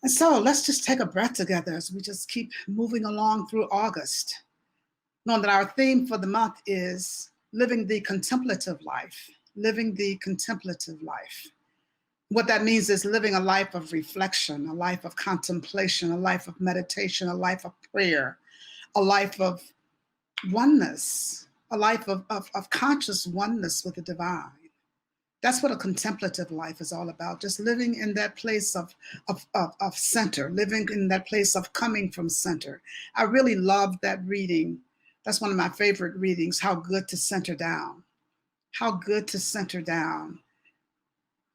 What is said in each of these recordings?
And so let's just take a breath together as we just keep moving along through August, knowing that our theme for the month is living the contemplative life, living the contemplative life. What that means is living a life of reflection, a life of contemplation, a life of meditation, a life of prayer, a life of oneness, a life of conscious oneness with the divine. That's what a contemplative life is all about, just living in that place of center, living in that place of coming from center. I really love that reading. That's one of my favorite readings, How Good to Center Down. How good to center down.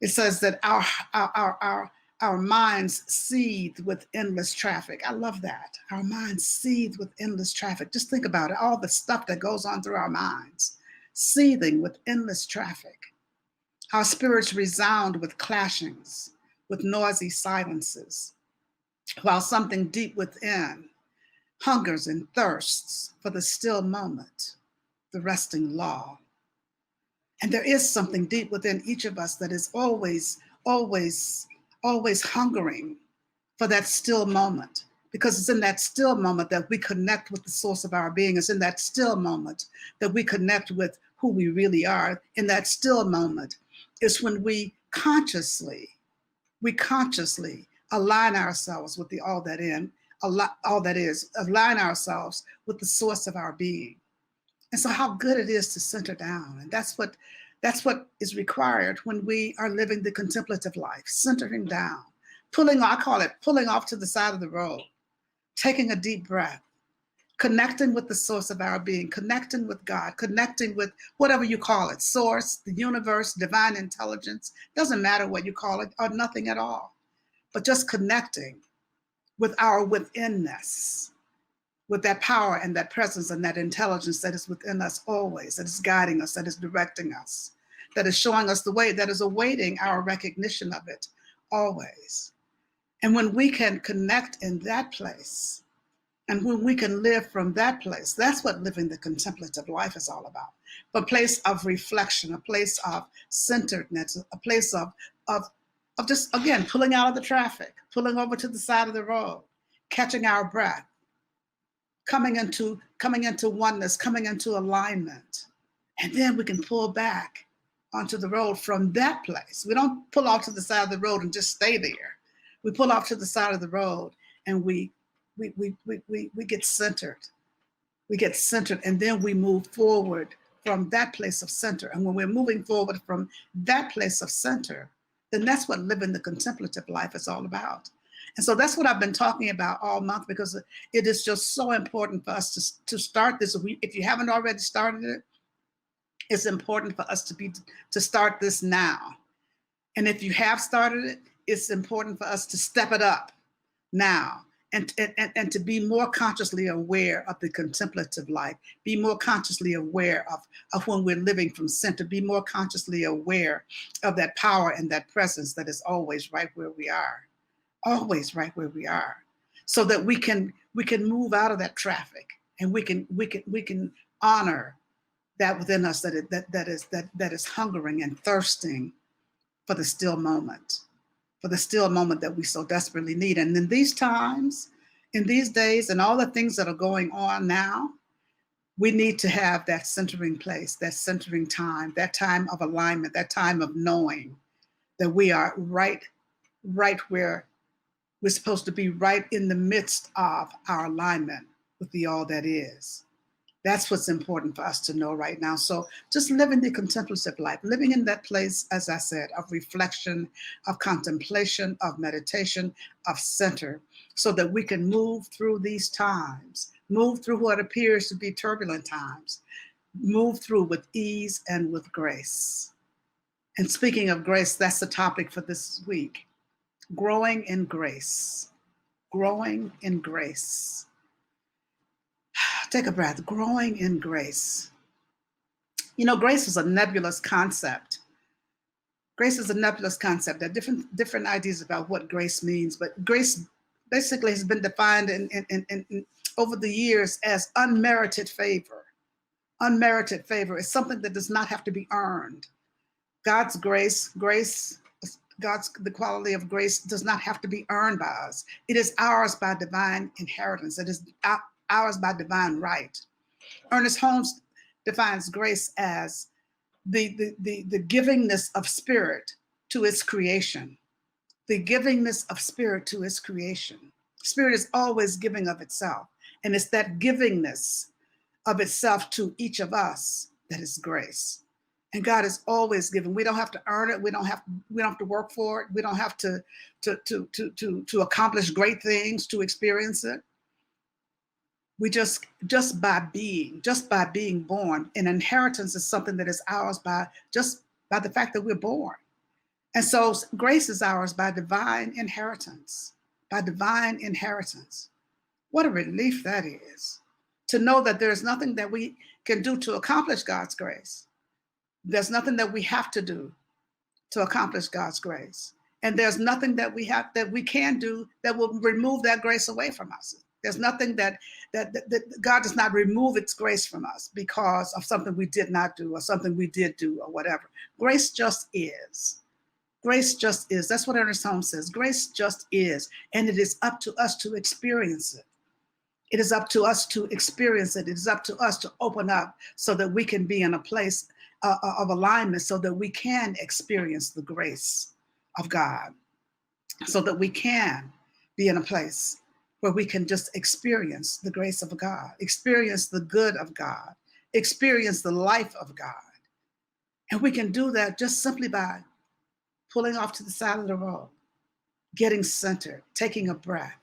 It says that our minds seethe with endless traffic. I love that. Our minds seethe with endless traffic. Just think about it, all the stuff that goes on through our minds, seething with endless traffic. Our spirits resound with clashings, with noisy silences, while something deep within hungers and thirsts for the still moment, the resting law. And there is something deep within each of us that is always hungering for that still moment, because it's in that still moment that we connect with the source of our being. It's in that still moment that we connect with who we really are. In that still moment is when we consciously align ourselves with the all that is, align ourselves with the source of our being. And so how good it is to center down. And that's what is required when we are living the contemplative life, centering down, I call it pulling off to the side of the road, taking a deep breath, connecting with the source of our being, connecting with God, connecting with whatever you call it, source, the universe, divine intelligence, doesn't matter what you call it, or nothing at all, but just connecting with our withinness, with that power and that presence and that intelligence that is within us always, that is guiding us, that is directing us, that is showing us the way, that is awaiting our recognition of it always. And when we can connect in that place, and when we can live from that place, that's what living the contemplative life is all about. A place of reflection, a place of centeredness, a place of just, again, pulling out of the traffic, pulling over to the side of the road, catching our breath, coming into oneness, coming into alignment. And then we can pull back onto the road from that place. We don't pull off to the side of the road and just stay there. We pull off to the side of the road and we get centered. We get centered, and then we move forward from that place of center. And when we're moving forward from that place of center, then that's what living the contemplative life is all about. And so that's what I've been talking about all month, because it is just so important for us to start this. If you haven't already started it, it's important for us to start this now. And if you have started it, it's important for us to step it up now. And to be more consciously aware of the contemplative life, be more consciously aware of when we're living from center, be more consciously aware of that power and that presence that is always right where we are, always right where we are, so that we can move out of that traffic, and we can honor that within us that is hungering and thirsting for the still moment. For the still moment that we so desperately need. And in these times, in these days, and all the things that are going on now, we need to have that centering place, that centering time, that time of alignment, that time of knowing that we are right where we're supposed to be, right in the midst of our alignment with the all that is. That's what's important for us to know right now. So just living the contemplative life, living in that place, as I said, of reflection, of contemplation, of meditation, of center, so that we can move through these times, move through what appears to be turbulent times, move through with ease and with grace. And speaking of grace, that's the topic for this week. Growing in grace. Growing in grace. Take a breath. Growing in grace. You know, grace is a nebulous concept. Grace is a nebulous concept. There are different ideas about what grace means, but grace basically has been defined in over the years as unmerited favor. Unmerited favor is something that does not have to be earned. God's grace The quality of grace does not have to be earned by us. It is ours by divine inheritance. It is ours by divine right. Ernest Holmes defines grace as the givingness of spirit to its creation. The givingness of spirit to its creation. Spirit is always giving of itself. And it's that givingness of itself to each of us that is grace. And God is always giving. We don't have to earn it. We don't have to work for it. We don't have to accomplish great things to experience it. We just by being born. An inheritance is something that is ours by the fact that we're born. And so grace is ours by divine inheritance. By divine inheritance. What a relief that is. To know that there's nothing that we can do to accomplish God's grace. There's nothing that we have to do to accomplish God's grace. And there's nothing that we can do that will remove that grace away from us. There's nothing that God does not remove its grace from us because of something we did not do or something we did do or whatever. Grace just is. Grace just is. That's what Ernest Holmes says. Grace just is. And it is up to us to experience it. It is up to us to experience it. It is up to us to open up so that we can be in a place of alignment, so that we can experience the grace of God, so that we can be in a place where we can just experience the grace of God, experience the good of God, experience the life of God. And we can do that just simply by pulling off to the side of the road, getting centered, taking a breath,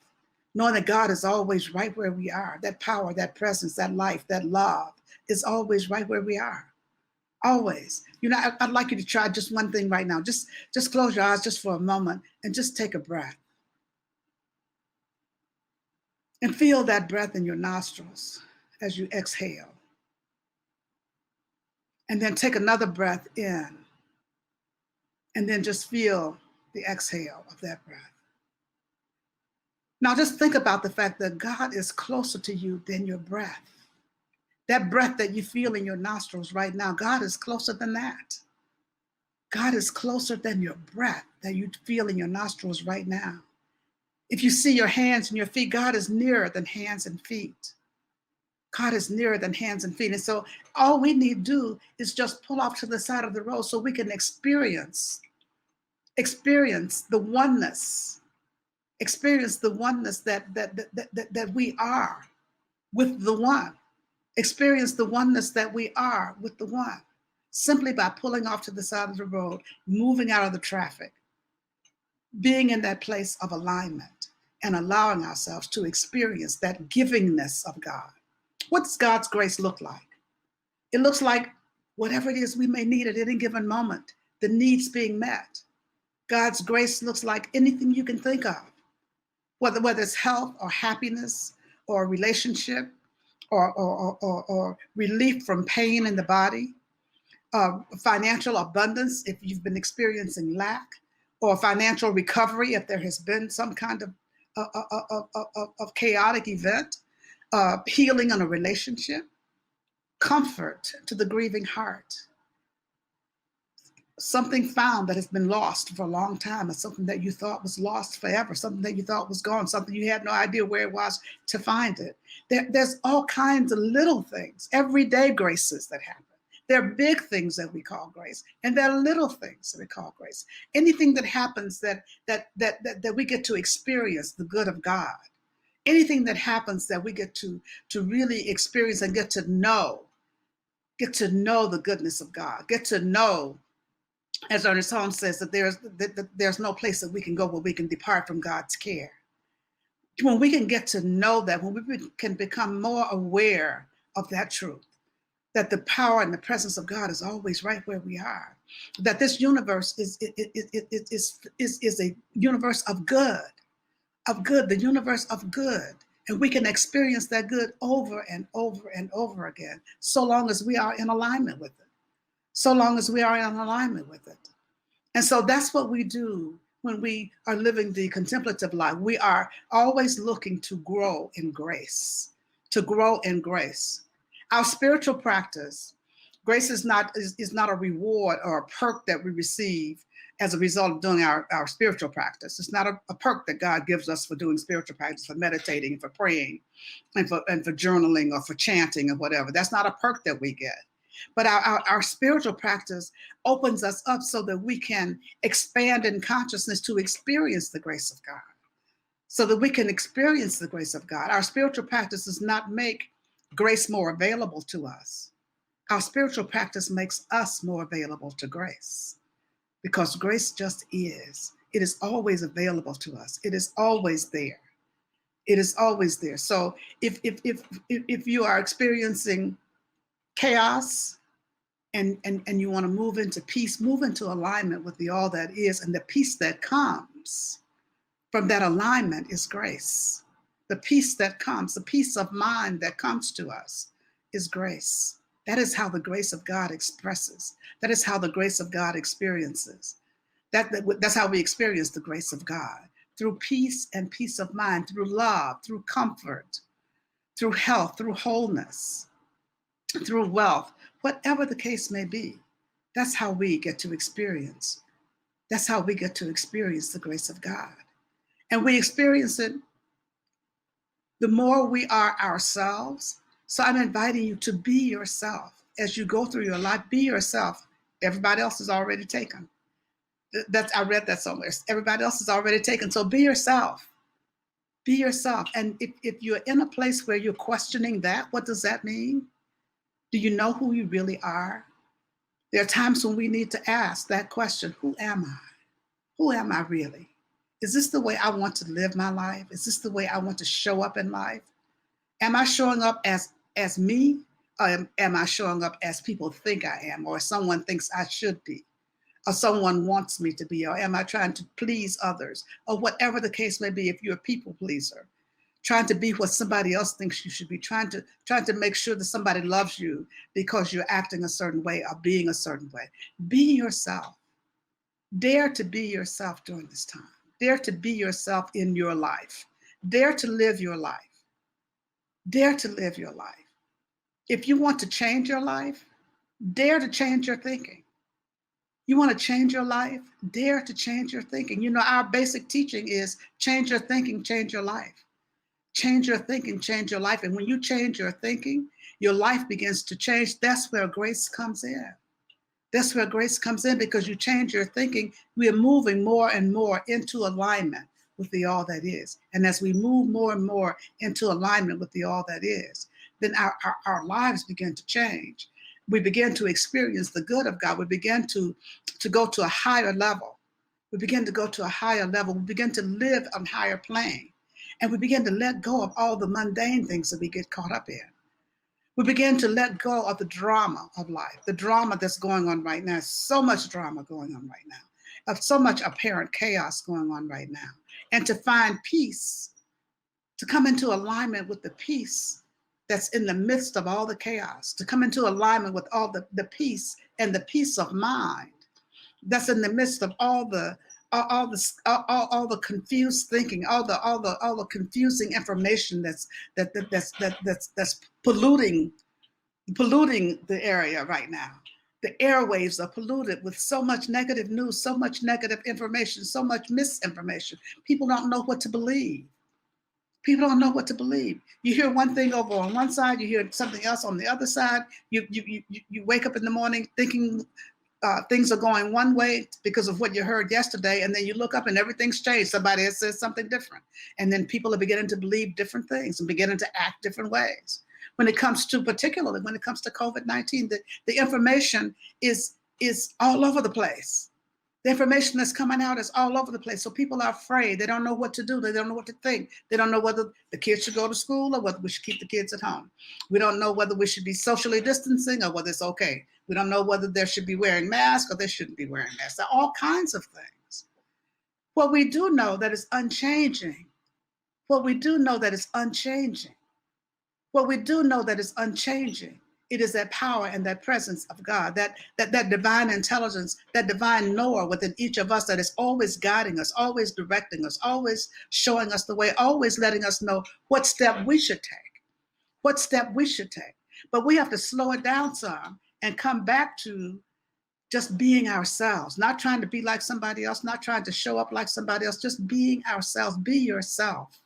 knowing that God is always right where we are. That power, that presence, that life, that love is always right where we are. Always. You know, I'd like you to try just one thing right now. Just close your eyes just for a moment and just take a breath. And feel that breath in your nostrils as you exhale. And then take another breath in. And then just feel the exhale of that breath. Now just think about the fact that God is closer to you than your breath. That breath that you feel in your nostrils right now, God is closer than that. God is closer than your breath that you feel in your nostrils right now. If you see your hands and your feet, God is nearer than hands and feet. God is nearer than hands and feet. And so all we need to do is just pull off to the side of the road so we can experience the oneness. Experience the oneness that we are with the one. Experience the oneness that we are with the one. Simply by pulling off to the side of the road, moving out of the traffic, being in that place of alignment and allowing ourselves to experience that givingness of God. What does God's grace look like? It looks like whatever it is we may need at any given moment, the needs being met. God's grace looks like anything you can think of, whether it's health or happiness or relationship or relief from pain in the body, financial abundance if you've been experiencing lack, or financial recovery if there has been some kind of chaotic event, healing in a relationship, comfort to the grieving heart, something found that has been lost for a long time, or something that you thought was lost forever, something that you thought was gone, something you had no idea where it was to find it. There's all kinds of little things, everyday graces that happen. There are big things that we call grace, and there are little things that we call grace. Anything that happens that we get to experience the good of God. Anything that happens that we get to really experience and get to know the goodness of God, get to know, as Ernest Holmes says, that there's no place that we can go where we can depart from God's care. When we can get to know that, when we can become more aware of that truth, that the power and the presence of God is always right where we are, that this universe is a universe of good, the universe of good. And we can experience that good over and over and over again, so long as we are in alignment with it. So long as we are in alignment with it. And so that's what we do when we are living the contemplative life. We are always looking to grow in grace, to grow in grace. Our spiritual practice Grace is not a reward or a perk that we receive as a result of doing our spiritual practice. It's not a perk that God gives us for doing spiritual practice, for meditating, for praying, and for journaling or for chanting or whatever. That's not a perk that we get. But our spiritual practice opens us up so that we can expand in consciousness to experience the grace of God. So that we can experience the grace of God. Our spiritual practice does not make grace more available to us. Our spiritual practice makes us more available to grace, because grace just is. It is always available to us. It is always there. It is always there. So if you are experiencing chaos and you want to move into peace, move into alignment with the all that is, and the peace that comes from that alignment is grace. The peace that comes, the peace of mind that comes to us is grace. That is how the grace of God expresses. That is how the grace of God experiences. That's how we experience the grace of God, through peace and peace of mind, through love, through comfort, through health, through wholeness, through wealth, whatever the case may be. That's how we get to experience. That's how we get to experience the grace of God. And we experience it the more we are ourselves. So I'm inviting you to be yourself. As you go through your life, be yourself. Everybody else is already taken. I read that somewhere. Everybody else is already taken. So be yourself. Be yourself. And if you're in a place where you're questioning that, what does that mean? Do you know who you really are? There are times when we need to ask that question: who am I? Who am I really? Is this the way I want to live my life? Is this the way I want to show up in life? Am I showing up as me? Or am I showing up as people think I am, or someone thinks I should be, or someone wants me to be? Or am I trying to please others? Or whatever the case may be, if you're a people pleaser, trying to be what somebody else thinks you should be, trying to make sure that somebody loves you because you're acting a certain way or being a certain way. Be yourself. Dare to be yourself during this time. Dare to be yourself in your life. Dare to live your life. Dare to live your life. If you want to change your life, dare to change your thinking. You want to change your life? Dare to change your thinking. You know, our basic teaching is change your thinking, change your life. Change your thinking, change your life. And when you change your thinking, your life begins to change. That's where grace comes in. That's where grace comes in, because you change your thinking. We are moving more and more into alignment with the all that is. And as we move more and more into alignment with the all that is, then our lives begin to change. We begin to experience the good of God. We begin to go to a higher level. We begin to go to a higher level. We begin to live on higher plane. And we begin to let go of all the mundane things that we get caught up in. We begin to let go of the drama of life, the drama that's going on right now. So much drama going on right now, of so much apparent chaos going on right now. And to find peace, to come into alignment with the peace that's in the midst of all the chaos, to come into alignment with all the peace and the peace of mind that's in the midst of all the confused thinking, all the confusing information that's polluting the area right now. The airwaves are polluted with so much negative news, so much negative information, so much misinformation. People don't know what to believe. People don't know what to believe. You hear one thing over on one side, you hear something else on the other side. You wake up in the morning thinking things are going one way because of what you heard yesterday, and then you look up and everything's changed. Somebody has said something different. And then people are beginning to believe different things and beginning to act different ways. Particularly when it comes to COVID-19, the information is all over the place. The information that's coming out is all over the place. So people are afraid. They don't know what to do. They don't know what to think. They don't know whether the kids should go to school or whether we should keep the kids at home. We don't know whether we should be socially distancing or whether it's okay. We don't know whether there should be wearing masks or they shouldn't be wearing masks. There are all kinds of things. What we do know that is unchanging. What we do know that is unchanging. What we do know that is unchanging. It is that power and that presence of God, that divine intelligence, that divine knower within each of us that is always guiding us, always directing us, always showing us the way, always letting us know what step we should take, what step we should take. But we have to slow it down some and come back to just being ourselves, not trying to be like somebody else, not trying to show up like somebody else, just being ourselves. Be yourself.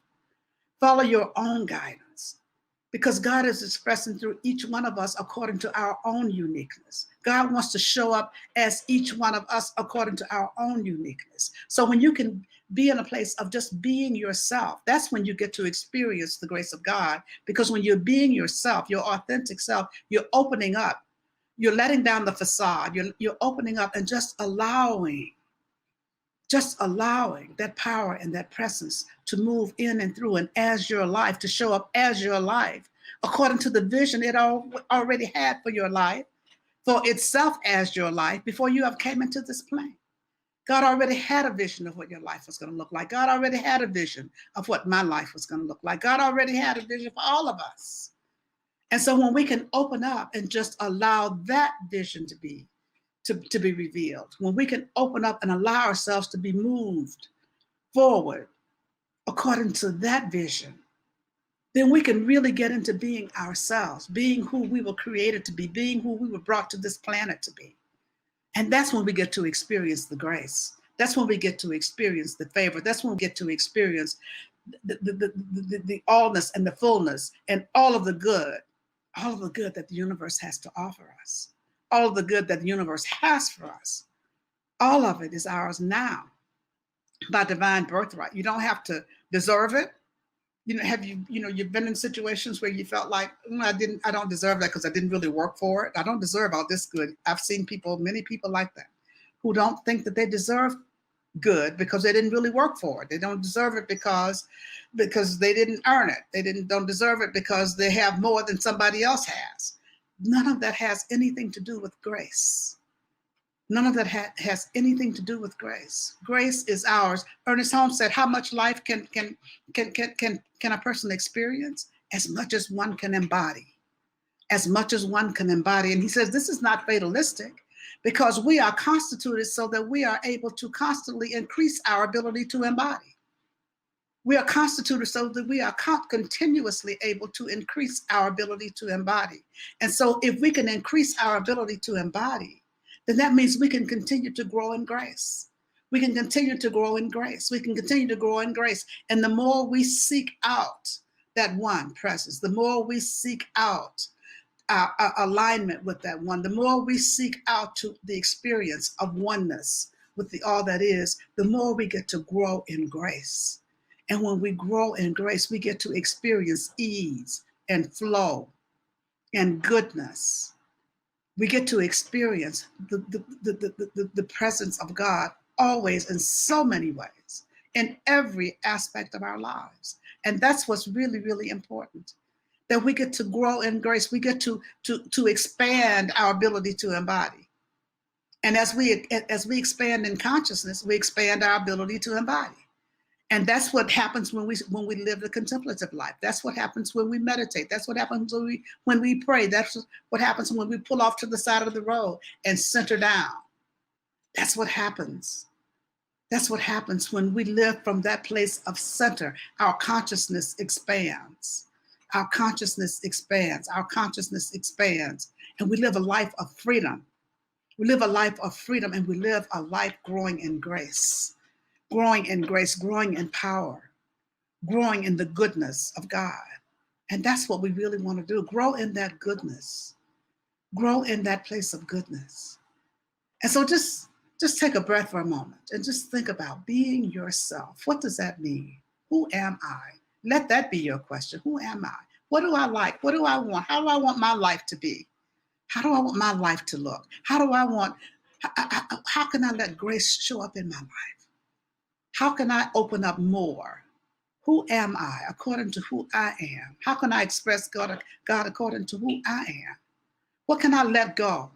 Follow your own guidance, because God is expressing through each one of us according to our own uniqueness. God wants to show up as each one of us according to our own uniqueness. So when you can be in a place of just being yourself, that's when you get to experience the grace of God. Because when you're being yourself, your authentic self, you're opening up, you're letting down the facade, you're opening up and just allowing that power and that presence to move in and through and as your life, to show up as your life, according to the vision it already had for your life, for itself as your life, before you ever came into this plane. God already had a vision of what your life was going to look like. God already had a vision of what my life was going to look like. God already had a vision for all of us. And so when we can open up and just allow that vision to be revealed, when we can open up and allow ourselves to be moved forward according to that vision, then we can really get into being ourselves, being who we were created to be, being who we were brought to this planet to be. And that's when we get to experience the grace. That's when we get to experience the favor. That's when we get to experience the allness and the fullness and all of the good that the universe has to offer us, all of the good that the universe has for us. All of it is ours now by divine birthright. You don't have to deserve it. You've been in situations where you felt like, I don't deserve that because I didn't really work for it. I don't deserve all this good. I've seen many people like that, who don't think that they deserve good because they didn't really work for it. They don't deserve it because they didn't earn it. They don't deserve it because they have more than somebody else has. None of that has anything to do with grace. None of that has anything to do with grace. Grace is ours. Ernest Holmes said, how much life can a person experience? As much as one can embody. As much as one can embody. And he says, this is not fatalistic, because we are constituted so that we are able to constantly increase our ability to embody. We are constituted so that we are continuously able to increase our ability to embody. And so if we can increase our ability to embody, then that means we can continue to grow in grace. We can continue to grow in grace. We can continue to grow in grace. And the more we seek out that one presence, the more we seek out our alignment with that one, the more we seek out to the experience of oneness with the all that is, the more we get to grow in grace. And when we grow in grace, we get to experience ease and flow and goodness. We get to experience the presence of God always, in so many ways, in every aspect of our lives. And that's what's really, really important, that we get to grow in grace. We get to expand our ability to embody. And as we expand in consciousness, we expand our ability to embody. And that's what happens when we live the contemplative life. That's what happens when we meditate. That's what happens when we pray. That's what happens when we pull off to the side of the road and center down. That's what happens. That's what happens when we live from that place of center. Our consciousness expands. Our consciousness expands. Our consciousness expands. And we live a life of freedom. We live a life of freedom, and we live a life growing in grace. Growing in grace, growing in power, growing in the goodness of God. And that's what we really want to do. Grow in that goodness. Grow in that place of goodness. And so just take a breath for a moment and just think about being yourself. What does that mean? Who am I? Let that be your question. Who am I? What do I like? What do I want? How do I want my life to be? How do I want my life to look? How can I let grace show up in my life? How can I open up more? Who am I according to who I am? How can I express God according to who I am? What can I let go?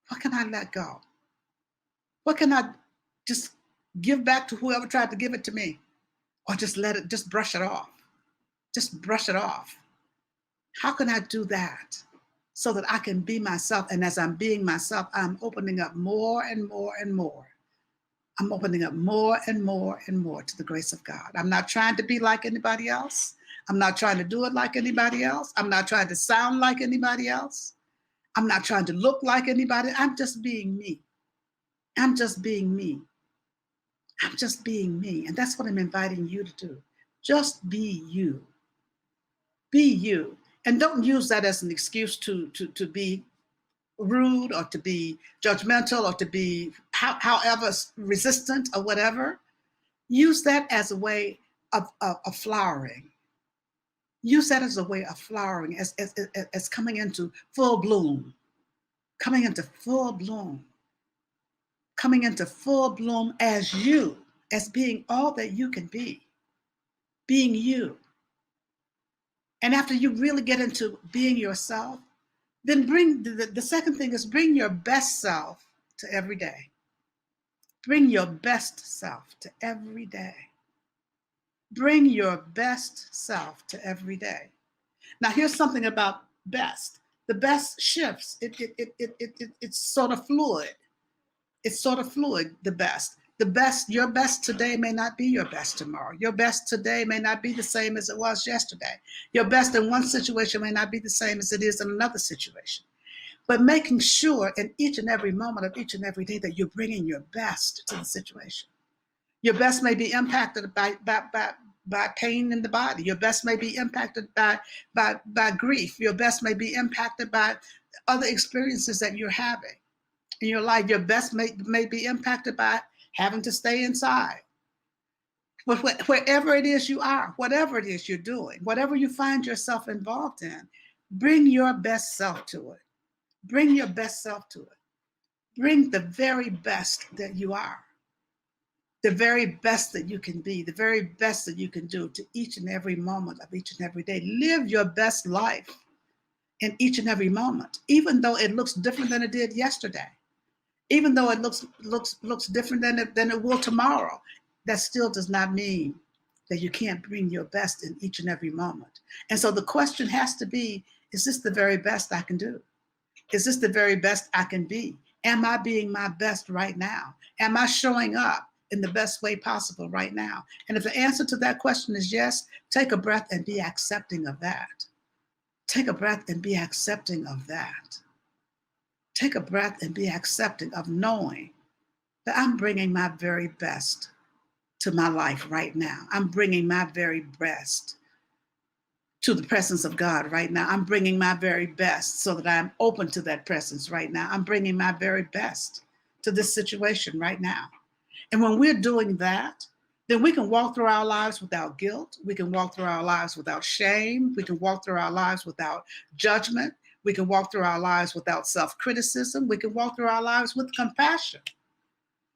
What can I let go? What can I just give back to whoever tried to give it to me? Or just brush it off? Just brush it off. How can I do that so that I can be myself? And as I'm being myself, I'm opening up more and more and more. I'm opening up more and more and more to the grace of God. I'm not trying to be like anybody else. I'm not trying to do it like anybody else. I'm not trying to sound like anybody else. I'm not trying to look like anybody. I'm just being me. I'm just being me. I'm just being me. And that's what I'm inviting you to do. Just be you. Be you. And don't use that as an excuse to be rude or to be judgmental or to be however resistant or whatever. Use that as a way of flowering. Use that as a way of flowering, as coming into full bloom, coming into full bloom, coming into full bloom as you, as being all that you can be, being you. And after you really get into being yourself, then bring the second thing is bring your best self to every day. Bring your best self to every day. Bring your best self to every day. Now, here's something about best. The best shifts. It's sort of fluid. It's sort of fluid, the best. The best, your best today may not be your best tomorrow. Your best today may not be the same as it was yesterday. Your best in one situation may not be the same as it is in another situation. But making sure in each and every moment of each and every day that you're bringing your best to the situation. Your best may be impacted by pain in the body. Your best may be impacted by grief. Your best may be impacted by other experiences that you're having in your life. Your best may be impacted by having to stay inside. But wherever it is you are, whatever it is you're doing, whatever you find yourself involved in, bring your best self to it. Bring your best self to it. Bring the very best that you are, the very best that you can be, the very best that you can do to each and every moment of each and every day. Live your best life in each and every moment, even though it looks different than it did yesterday. Even though it looks different than it will tomorrow, that still does not mean that you can't bring your best in each and every moment. And so the question has to be, is this the very best I can do? Is this the very best I can be? Am I being my best right now? Am I showing up in the best way possible right now? And if the answer to that question is yes, take a breath and be accepting of that. Take a breath and be accepting of that. Take a breath and be accepting of knowing that I'm bringing my very best to my life right now. I'm bringing my very best to the presence of God right now. I'm bringing my very best so that I'm open to that presence right now. I'm bringing my very best to this situation right now. And when we're doing that, then we can walk through our lives without guilt. We can walk through our lives without shame. We can walk through our lives without judgment. We can walk through our lives without self-criticism. We can walk through our lives with compassion.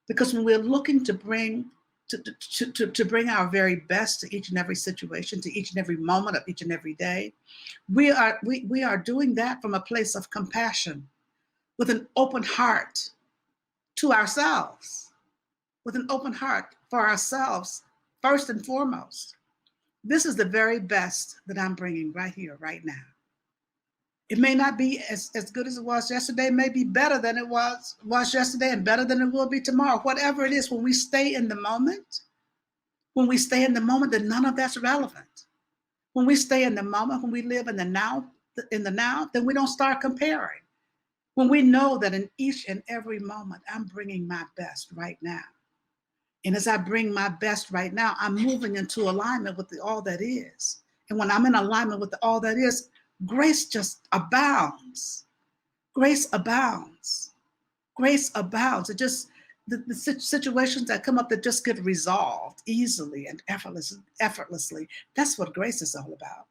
Because when we're looking to bring bring our very best to each and every situation, to each and every moment of each and every day, we are doing that from a place of compassion, with an open heart to ourselves, with an open heart for ourselves, first and foremost. This is the very best that I'm bringing right here, right now. It may not be as good as it was yesterday. It may be better than it was yesterday and better than it will be tomorrow. Whatever it is, when we stay in the moment, then none of that's relevant. When we stay in the moment, when we live in the now, then we don't start comparing. When we know that in each and every moment, I'm bringing my best right now. And as I bring my best right now, I'm moving into alignment with all that is. And when I'm in alignment with all that is, grace just abounds. Grace abounds. Grace abounds. It just, the situations that come up that just get resolved easily and effortlessly. That's what grace is all about.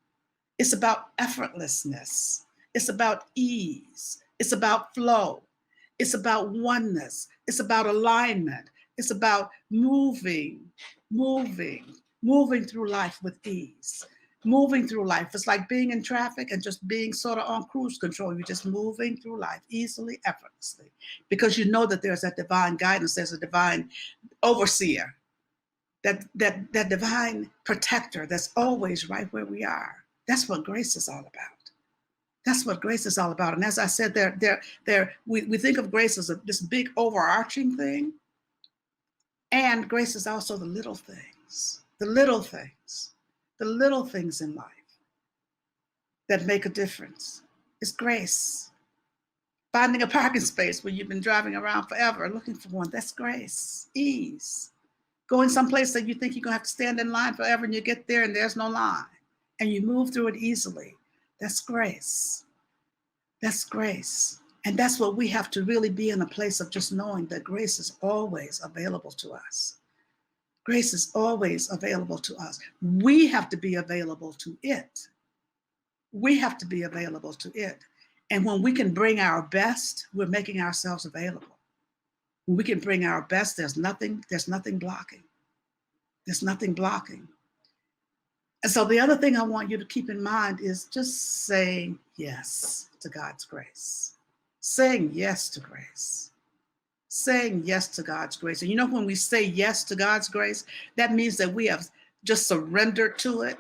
It's about effortlessness. It's about ease. It's about flow. It's about oneness. It's about alignment. It's about moving through life with ease. Moving through life. It's like being in traffic and just being sort of on cruise control. You're just moving through life easily, effortlessly, because you know that there's that divine guidance, there's a divine overseer, that divine protector that's always right where we are. That's what grace is all about. That's what grace is all about. And as I said, we think of grace as this big overarching thing. And grace is also the little things, the little things in life that make a difference. It's grace. Finding a parking space where you've been driving around forever, looking for one. That's grace. Ease. Going someplace that you think you're going to have to stand in line forever, and you get there and there's no line, and you move through it easily. That's grace. That's grace. And that's what we have to really be, in a place of just knowing that grace is always available to us. Grace is always available to us. We have to be available to it. We have to be available to it. And when we can bring our best, we're making ourselves available. When we can bring our best, there's nothing blocking. There's nothing blocking. And so the other thing I want you to keep in mind is just saying yes to God's grace. Saying yes to grace. Saying yes to God's grace. And you know, when we say yes to God's grace, that means that we have just surrendered to it.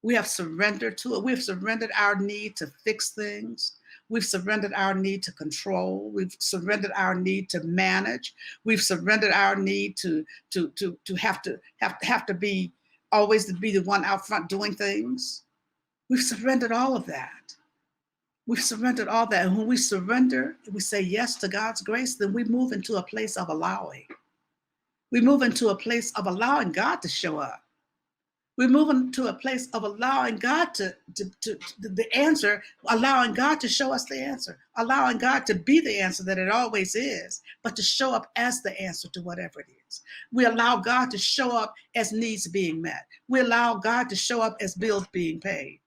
We have surrendered to it. We've surrendered our need to fix things. We've surrendered our need to control. We've surrendered our need to manage. We've surrendered our need to have to be always to be the one out front doing things. We've surrendered all of that. We've surrendered all that. And when we surrender, we say yes to God's grace, then we move into a place of allowing. We move into a place of allowing God to show up. We move into a place of allowing God to the answer, allowing God to show us the answer, allowing God to be the answer that it always is, but to show up as the answer to whatever it is. We allow God to show up as needs being met. We allow God to show up as bills being paid.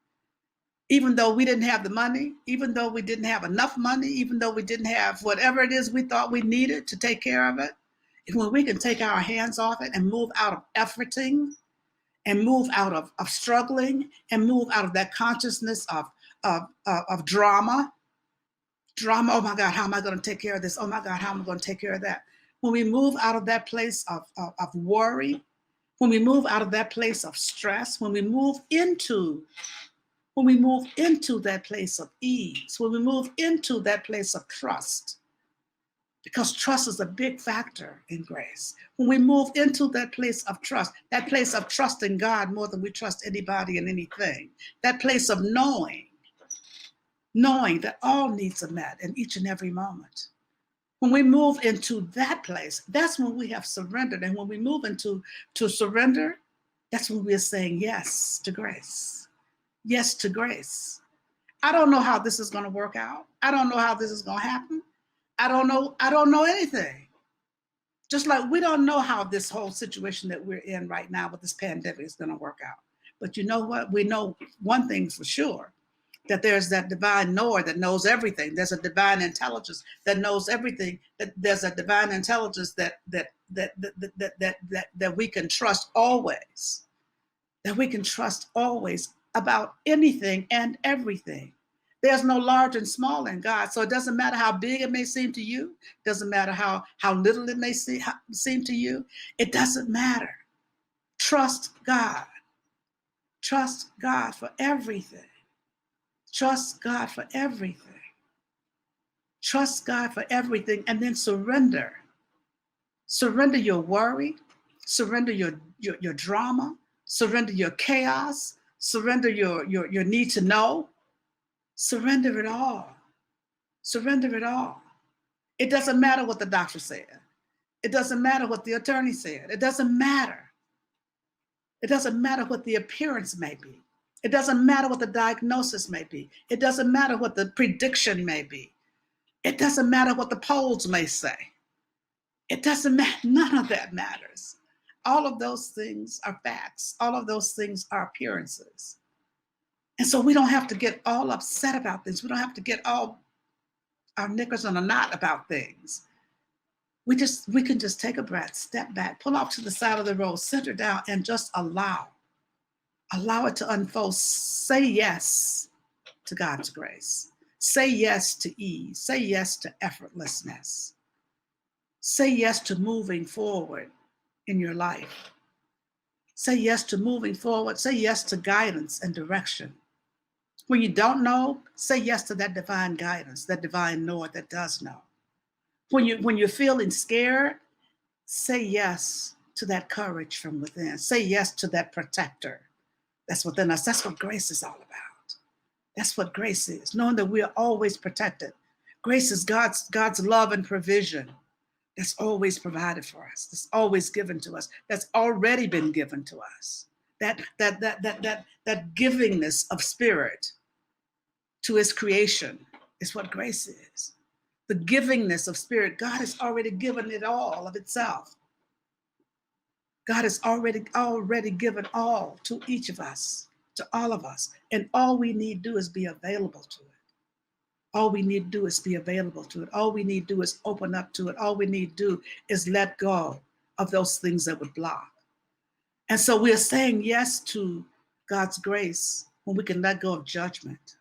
Even though we didn't have the money, even though we didn't have enough money, even though we didn't have whatever it is we thought we needed to take care of it, when we can take our hands off it and move out of efforting, and move out of struggling, and move out of that consciousness of drama. Oh my God, how am I going to take care of this? Oh my God, how am I going to take care of that? When we move out of that place of worry, when we move out of that place of stress, when we move into that place of ease, when we move into that place of trust, because trust is a big factor in grace. When we move into that place of trusting God more than we trust anybody and anything, that place of knowing that all needs are met in each and every moment. When we move into that place, that's when we have surrendered. And when we move into surrender, that's when we're saying yes to grace. Yes to grace. I don't know how this is going to work out. I don't know how this is going to happen. I don't know anything. Just like we don't know how this whole situation that we're in right now with this pandemic is going to work out. But you know what? We know one thing for sure, that there's that divine knower that knows everything. There's a divine intelligence that knows everything. That there's a divine intelligence that we can trust always. That we can trust always about anything and everything. There's no large and small in God. So it doesn't matter how big it may seem to you. It doesn't matter how little it may seem to you. It doesn't matter. Trust God. Trust God for everything. Trust God for everything. Trust God for everything, and then surrender. Surrender your worry. Surrender your drama. Surrender your chaos. Surrender your need to know. Surrender it all. Surrender it all. It doesn't matter what the doctor said. It doesn't matter what the attorney said. It doesn't matter. It doesn't matter what the appearance may be. It doesn't matter what the diagnosis may be. It doesn't matter what the prediction may be. It doesn't matter what the polls may say. It doesn't matter. None of that matters. All of those things are facts. All of those things are appearances. And so we don't have to get all upset about things. We don't have to get all our knickers in a knot about things. We can just take a breath, step back, pull off to the side of the road, center down, and just allow it to unfold. Say yes to God's grace. Say yes to ease. Say yes to effortlessness. Say yes to moving forward in your life. Say yes to moving forward. Say yes to guidance and direction. When you don't know, say yes to that divine guidance, that divine knower that does know. When you're feeling scared, say yes to that courage from within. Say yes to that protector that's within us. That's what grace is all about. That's what grace is, knowing that we are always protected. Grace is God's love and provision that's always provided for us, that's always given to us, that's already been given to us. That givingness of spirit to his creation is what grace is. The givingness of spirit, God has already given it all of itself. God has already given all to each of us, to all of us. And all we need to do is be available to it. All we need to do is be available to it. All we need to do is open up to it. All we need to do is let go of those things that would block. And so we are saying yes to God's grace when we can let go of judgment,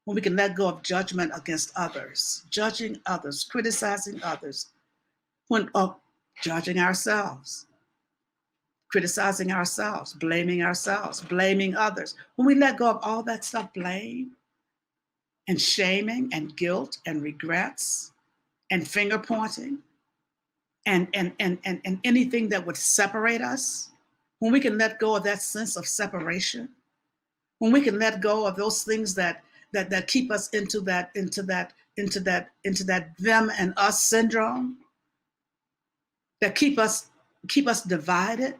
when we can let go of judgment against others, judging others, criticizing others, when judging ourselves, criticizing ourselves, blaming others. When we let go of all that stuff, blame and shaming and guilt and regrets and finger pointing and anything that would separate us, when we can let go of that sense of separation, when we can let go of those things that keep us into that them and us syndrome, that keep us divided,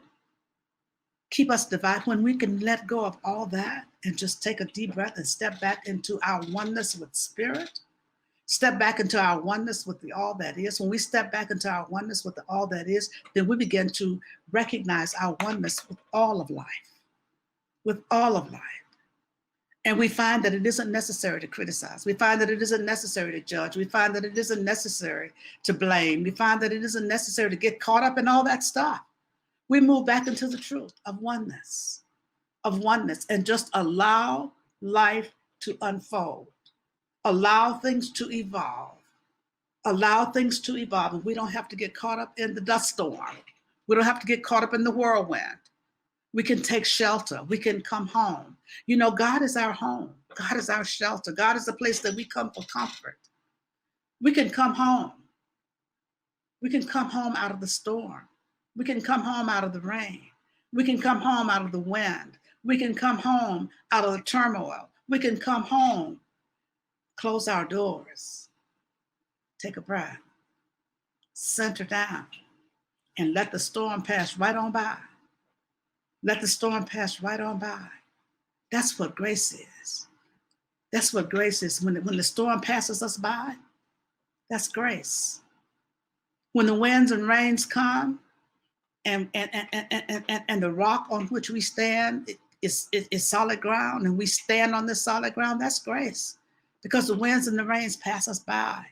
when we can let go of all that and just take a deep breath and step back into our oneness with spirit, step back into our oneness with the all that is. When we step back into our oneness with the all that is, then we begin to recognize our oneness with all of life, And we find that it isn't necessary to criticize. We find that it isn't necessary to judge. We find that it isn't necessary to blame. We find that it isn't necessary to get caught up in all that stuff. We move back into the truth of oneness, and just allow life to unfold, allow things to evolve, And we don't have to get caught up in the dust storm. We don't have to get caught up in the whirlwind. We can take shelter. We can come home. You know, God is our home. God is our shelter. God is the place that we come for comfort. We can come home. We can come home out of the storm. We can come home out of the rain. We can come home out of the wind. We can come home out of the turmoil. We can come home, close our doors, take a breath, center down, and let the storm pass right on by. Let the storm pass right on by. That's what grace is. That's what grace is. When the storm passes us by, that's grace. When the winds and rains come, and the rock on which we stand is solid ground, and we stand on this solid ground, that's grace. Because the winds and the rains pass us by.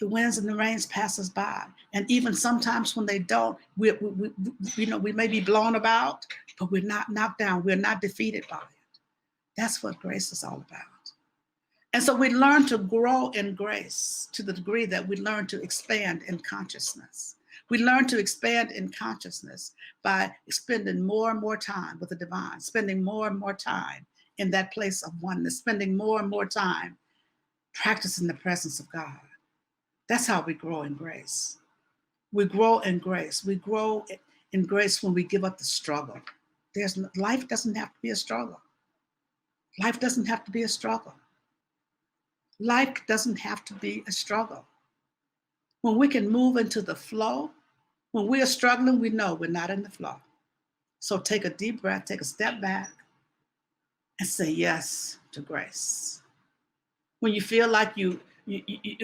The winds and the rains pass us by. And even sometimes when they don't, we may be blown about, but we're not knocked down. We're not defeated by it. That's what grace is all about. And so we learn to grow in grace to the degree that we learn to expand in consciousness. We learn to expand in consciousness by spending more and more time with the divine, spending more and more time in that place of oneness, spending more and more time practicing the presence of God. That's how we grow in grace. We grow in grace. We grow in grace when we give up the struggle. Life doesn't have to be a struggle. Life doesn't have to be a struggle. Life doesn't have to be a struggle. When we can move into the flow, when we are struggling, we know we're not in the flow. So take a deep breath, take a step back, and say yes to grace. When you feel like you're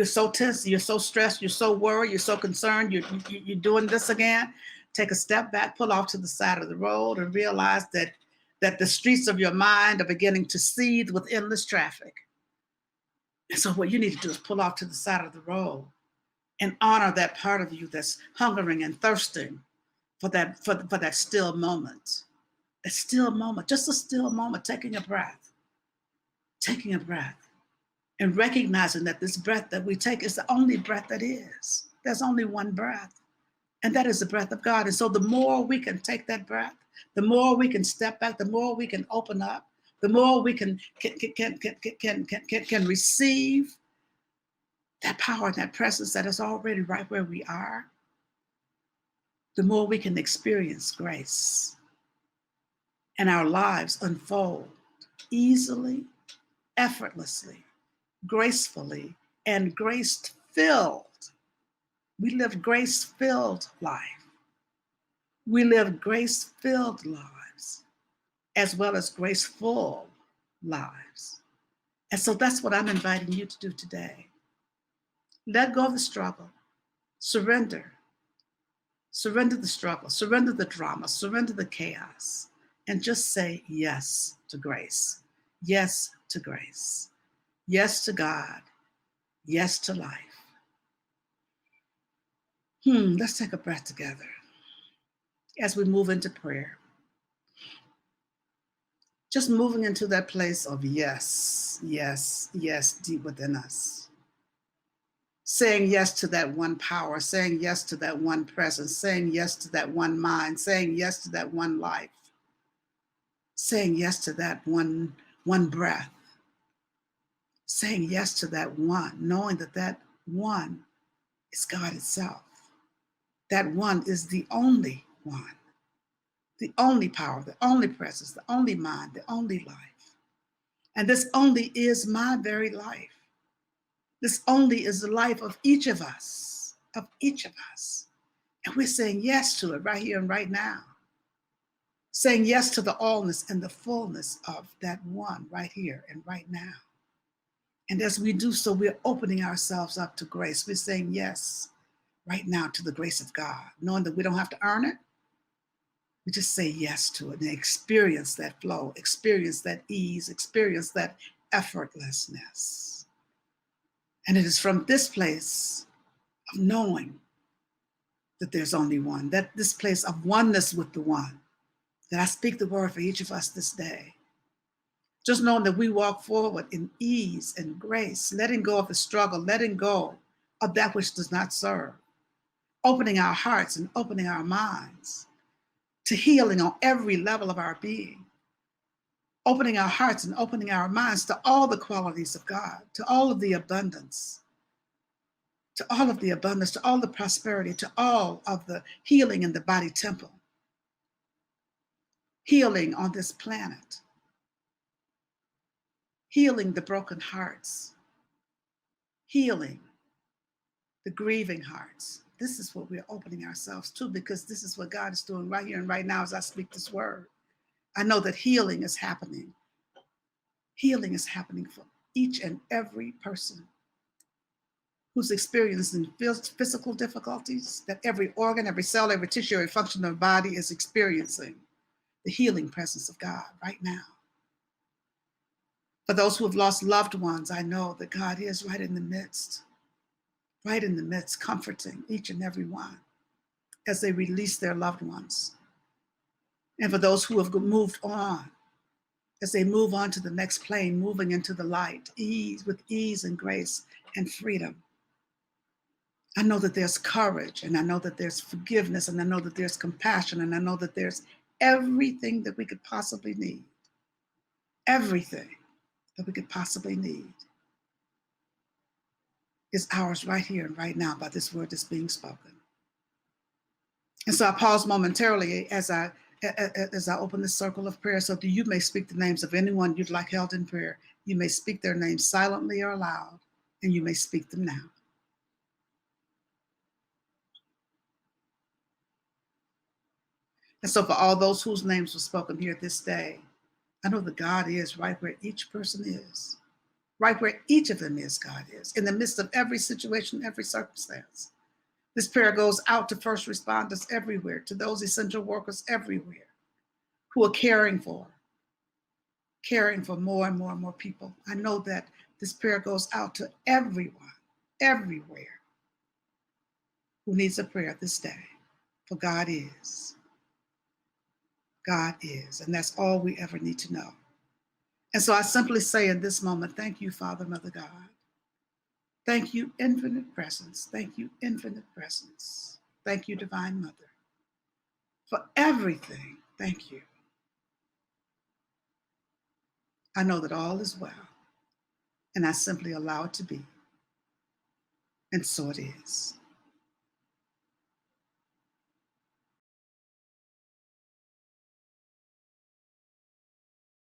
so tense, you're so stressed, you're so worried, you're so concerned, you're doing this again, take a step back, pull off to the side of the road, and realize that the streets of your mind are beginning to seethe with endless traffic. And so what you need to do is pull off to the side of the road and honor that part of you that's hungering and thirsting for that still moment. A still moment, just a still moment, taking a breath, and recognizing that this breath that we take is the only breath that is. There's only one breath, and that is the breath of God. And so the more we can take that breath, the more we can step back, the more we can open up, the more we can receive that power and that presence that is already right where we are, the more we can experience grace. And our lives unfold easily, effortlessly, gracefully, and grace-filled. We live grace-filled life. We live grace-filled lives as well as graceful lives. And so that's what I'm inviting you to do today. Let go of the struggle. Surrender. Surrender the struggle. Surrender the drama. Surrender the chaos. And just say yes to grace. Yes to grace. Yes to God. Yes to life. Let's take a breath together as we move into prayer. Just moving into that place of yes, yes, yes, deep within us. Saying yes to that one power, saying yes to that one presence, saying yes to that one mind, saying yes to that one life, saying yes to that one breath, saying yes to that one, knowing that that one is God itself. That one is the only one, the only power, the only presence, the only mind, the only life. And this only is my very life. This only is the life of each of us, of each of us. And we're saying yes to it right here and right now. Saying yes to the allness and the fullness of that one right here and right now. And as we do so, we're opening ourselves up to grace. We're saying yes right now to the grace of God, knowing that we don't have to earn it. We just say yes to it and experience that flow, experience that ease, experience that effortlessness. And it is from this place of knowing that there's only one, that this place of oneness with the one, that I speak the word for each of us this day. Just knowing that we walk forward in ease and grace, letting go of the struggle, letting go of that which does not serve, opening our hearts and opening our minds to healing on every level of our being, opening our hearts and opening our minds to all the qualities of God, to all of the abundance, to all of the abundance, to all the prosperity, to all of the healing in the body temple, healing on this planet, healing the broken hearts, healing the grieving hearts. This is what we're opening ourselves to, because this is what God is doing right here and right now as I speak this word. I know that healing is happening. Healing is happening for each and every person who's experiencing physical difficulties, that every organ, every cell, every tissue, every function of the body is experiencing the healing presence of God right now. For those who have lost loved ones, I know that God is right in the midst, comforting each and every one as they release their loved ones. And for those who have moved on, as they move on to the next plane, moving into the light, with ease and grace and freedom. I know that there's courage, and I know that there's forgiveness, and I know that there's compassion, and I know that there's everything that we could possibly need. Everything that we could possibly need is ours right here and right now by this word that's being spoken. And so I pause momentarily as I open this circle of prayer so that you may speak the names of anyone you'd like held in prayer. You may speak their names silently or aloud, and you may speak them now. And so for all those whose names were spoken here this day, I know that God is right where each person is, right where each of them is, God is, in the midst of every situation, every circumstance. This prayer goes out to first responders everywhere, to those essential workers everywhere who are caring for more and more and more people. I know that this prayer goes out to everyone, everywhere, who needs a prayer this day. For God is. God is. And that's all we ever need to know. And so I simply say in this moment, thank you, Father, Mother God. Thank you, infinite presence. Thank you, infinite presence. Thank you, Divine Mother. For everything, thank you. I know that all is well, and I simply allow it to be. And so it is.